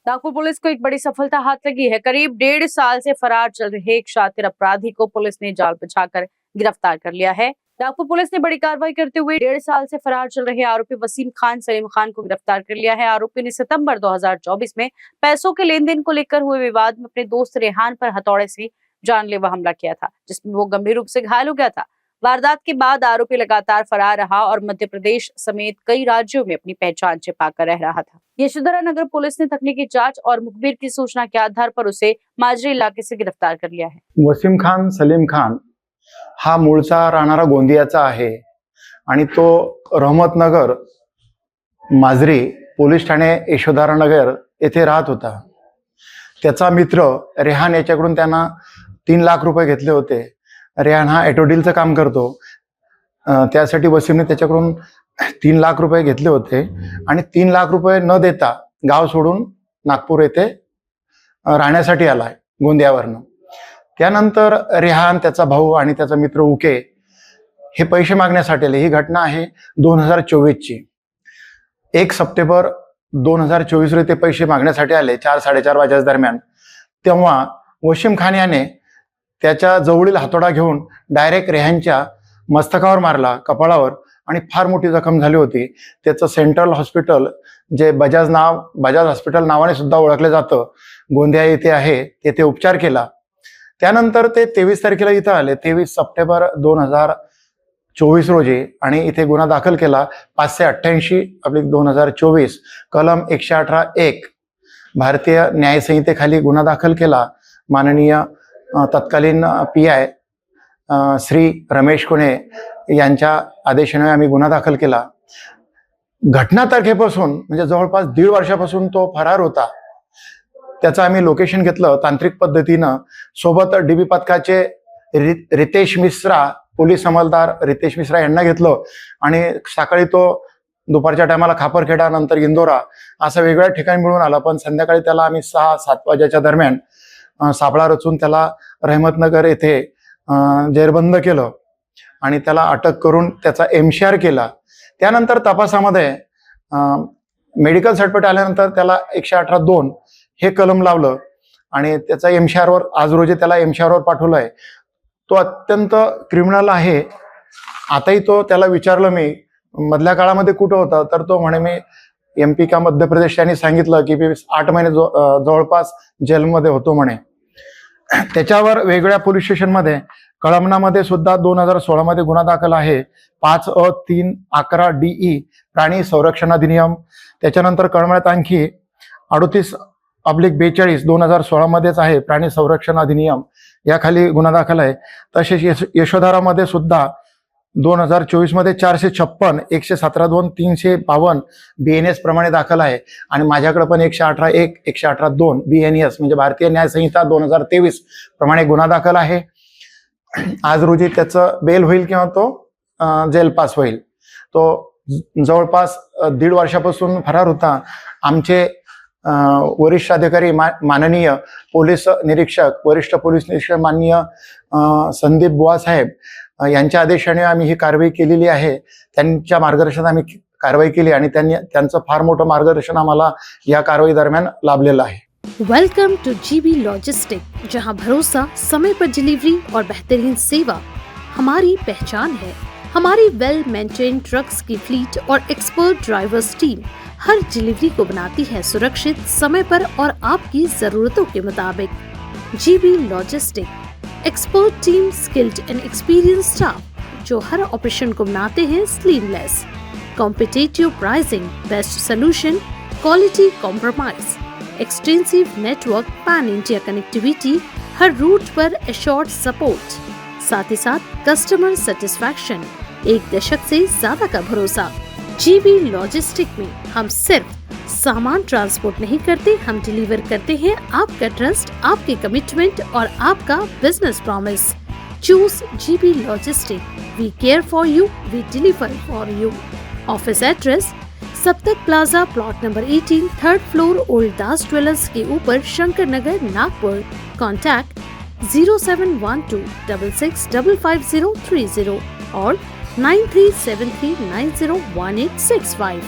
Nagpur police को एक बड़ी सफलता हाथ लगी है। करीब 1.5 साल से फरार चल रहे एक शातिर अपराधी को पुलिस ने जाल बिछाकर गिरफ्तार कर लिया है। नागपुर पुलिस ने बड़ी कार्रवाई करते हुए 1.5 साल से फरार चल रहे आरोपी वसीम खान सलीम खान को गिरफ्तार कर लिया है। आरोपी ने सितंबर 2024 में पैसों के लेन देन को लेकर हुए विवाद में अपने दोस्त रेहान पर हथौड़े से जानलेवा हमला किया था, जिसमें वो गंभीर रूप से घायल हो गया था। वारदात के बाद आरोपी लगातार फरार रहा और मध्य प्रदेश समेत कई राज्यों में अपनी पहचान छिपाकर रह रहा था। यशोधरा नगर पुलिस ने तकनीकी जांच और मुखबिर की सूचना के आधार पर उसे माजरी इलाके से गिरफ्तार कर लिया है। वसीम खान सलीम खान हा मूळचा राहणारा गोंदियाचा आहे आणि तो रहमतनगर माजरी पोलीस ठाणे यशोधरा नगर येथे राहत होता। त्याचा मित्र रेहान याच्याकडून त्यांना 3 लाख रुपये घेतले होते। रेहान हा ऑटो डीलचं काम करतो, त्यासाठी वसीमने त्याच्याकडून 3 लाख रुपये घेतले होते आणि 3 लाख रुपये न देता गाव सोडून नागपूर येथे राहण्यासाठी आलाय गोंदियावरनं। त्यानंतर रेहान, त्याचा भाऊ आणि त्याचा मित्र उके हे पैसे मागण्यासाठी आले। ही घटना आहे 2024 ची। 1 सप्टेंबर 2024 रोजी ते पैसे मागण्यासाठी आले 4-4:30 वाजेच्या दरम्यान। तेव्हा वसीम खान याने त्याच्या जवळील हातोडा घेऊन डायरेक्ट रेहानच्या मस्तकावर मारला, कपाळावर, आणि फार मोठी जखम झाली होती। त्याचं सेंट्रल हॉस्पिटल, जे बजाज हॉस्पिटल नावाने सुद्धा ओळखले जातं, गोंदिया येथे आहे, तेथे उपचार केला। त्यानंतर ते 23 तारखेला इथं आले, 23 सप्टेंबर 2024 रोजी, आणि इथे गुन्हा दाखल केला 588/2024 कलम 118(1) भारतीय न्याय संहितेखाली गुन्हा दाखल केला। माननीय तत्कालीन PI श्री रमेश कुणे यांच्या आदेशाने आम्ही गुन्हा दाखल केला। घटना तारखेपासून म्हणजे जवळपास 1.5 वर्षापासून तो फरार होता। त्याचं आम्ही लोकेशन घेतलं तांत्रिक पद्धतीनं। सोबत DB पथकाचे रितेश मिश्रा, पोलीस अंमलदार रितेश मिश्रा यांना घेतलं आणि सकाळी तो दुपारच्या टायमाला खापरखेडा, नंतर इंदोरा असा वेगळ्या ठिकाणी मिळून आला। पण संध्याकाळी त्याला आम्ही 6-7 वाजेच्या दरम्यान सापळा रचून त्याला रहमतनगर येथे जेरबंद केलं आणि त्याला अटक करून त्याचा MCR केला। त्यानंतर तपासामध्ये मेडिकल सर्टिफिकेट आल्यानंतर त्याला 118(2) हे कलम लावलं आणि त्याचा MCR वर आज रोजी त्याला MCR वर पाठवलंय। तो अत्यंत क्रिमिनल आहे। आताही त्याला विचारलं मी मधल्या काळामध्ये कुठं होता, तर तो म्हणे मी MP का मध्य प्रदेश यांनी सांगितलं की 8 महिने जवळपास जेलमध्ये होतो म्हणे। त्याच्यावर वेगवेगळ्या पोलीस स्टेशनमध्ये कळमनामध्ये सुद्धा 2016 मध्ये गुन्हा दाखल आहे 5(3)11(DE) प्राणी संरक्षण अधिनियम। त्याच्यानंतर कळमण्यात आणखी 38/42 2016 मध्येच आहे प्राणी संरक्षण अधिनियम, याखाली गुन्हा दाखल आहे। तसेच यशोधरामध्ये सुद्धा 2024 मध्ये 456 117(2) 352 BNS प्रमाणे दाखल आहे आणि माझ्याकडे पण 118(1) 118(2) BNS म्हणजे भारतीय न्याय संहिता 2023 प्रमाणे गुन्हा दाखल आहे। आज रोजी त्याचं बेल होईल किंवा तो जेल पास होईल। तो जवळपास 1.5 वर्षापासून फरार होता। आमचे वरिष्ठ अधिकारी माननीय पोलीस निरीक्षक, वरिष्ठ पोलीस निरीक्षक माननीय संदीप बुवा साहेब यांच्या आदेशाने आम्ही ही कारवाई केलेली आहे। त्यांच्या मार्गदर्शनात आम्ही कारवाई केली आणि त्यांचं फार मोठं मार्गदर्शन आम्हाला या कारवाई दरम्यान लाभलेलं आहे। वेलकम टू GB लॉजिस्टिक, जहां भरोसा, समय पर डिलीवरी और बेहतरीन सेवा हमारी पहचान है। हमारी वेल मेंटेन ट्रक्स की फ्लीट और एक्सपर्ट ड्राइवर्स टीम हर डिलीवरी को बनाती है सुरक्षित, समय पर और आपकी जरूरतों के मुताबिक। GB logistic, expert team, skilled and experience staff जो हर ऑपरेशन को बनाते हैं seamless. Competitive pricing, best solution, quality compromise, extensive network, pan India connectivity, हर रूट पर एश्योर्ड सपोर्ट, साथ ही साथ कस्टमर सेटिस्फैक्शन, 1 दशक से ज्यादा का भरोसा। GB लॉजिस्टिक में हम सिर्फ सामान ट्रांसपोर्ट नहीं करते, हम डिलीवर करते हैं आपका ट्रस्ट, आपके कमिटमेंट और आपका business promise. Choose GB logistic. We care for you, we deliver for you. Office address Saptak plaza, plot number 18, 3rd floor, old Das jewellers के ऊपर, शंकर नगर, नागपुर। कॉन्टैक्ट 071266555030 और 9373901865।